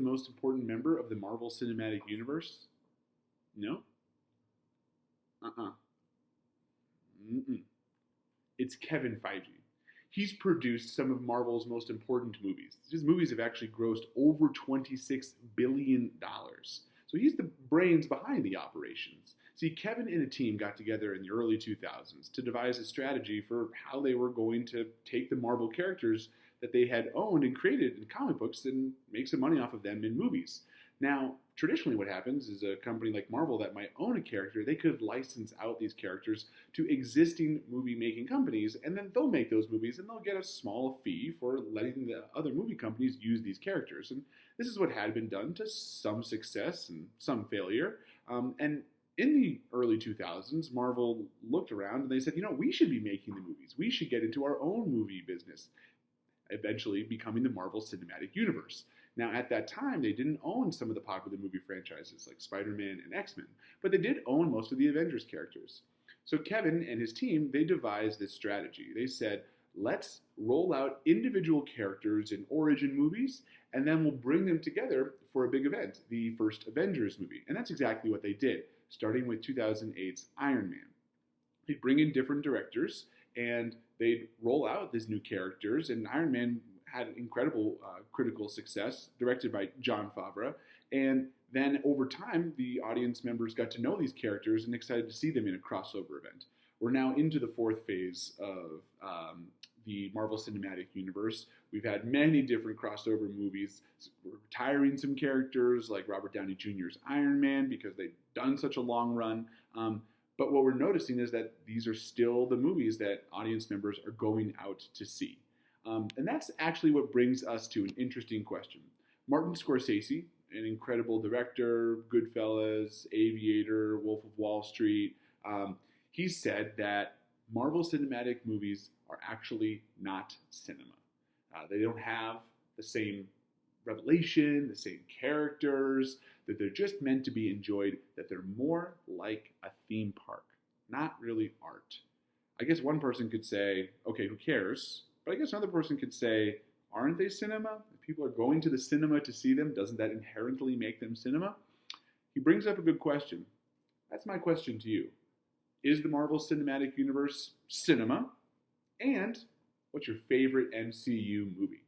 most important member of the Marvel Cinematic Universe? No? Uh-uh. Mm-mm. It's Kevin Feige. He's produced some of Marvel's most important movies. His movies have actually grossed over $26 billion. So he's the brains behind the operations. See, Kevin and a team got together in the early 2000s to devise a strategy for how they were going to take the Marvel characters that they had owned and created in comic books and make some money off of them in movies. Now, traditionally what happens is a company like Marvel that might own a character, they could license out these characters to existing movie-making companies, and then they'll make those movies and they'll get a small fee for letting the other movie companies use these characters. And this is what had been done to some success and some failure. And in the early 2000s, Marvel looked around and they said, we should be making the movies. We should get into our own movie business, eventually becoming the Marvel Cinematic Universe. Now, at that time, they didn't own some of the popular movie franchises like Spider-Man and X-Men, but they did own most of the Avengers characters. So Kevin and his team, they devised this strategy. They said, let's roll out individual characters in origin movies, and then we'll bring them together for a big event, the first Avengers movie. And that's exactly what they did, starting with 2008's Iron Man. They'd bring in different directors, and they'd roll out these new characters, and Iron Man had incredible critical success, directed by Jon Favreau, and then over time, the audience members got to know these characters and excited to see them in a crossover event. We're now into the fourth phase of the Marvel Cinematic Universe. We've had many different crossover movies. We're retiring some characters like Robert Downey Jr.'s Iron Man because they've done such a long run. But what we're noticing is that these are still the movies that audience members are going out to see. And that's actually what brings us to an interesting question. Martin Scorsese, an incredible director, Goodfellas, Aviator, Wolf of Wall Street, he said that Marvel Cinematic movies are actually not cinema. They don't have the same revelation, the same characters, that they're just meant to be enjoyed, that they're more like a theme park, not really art. I guess one person could say, okay, who cares? But I guess another person could say, aren't they cinema? If people are going to the cinema to see them, doesn't that inherently make them cinema? He brings up a good question. That's my question to you. Is the Marvel Cinematic Universe cinema? And what's your favorite MCU movie?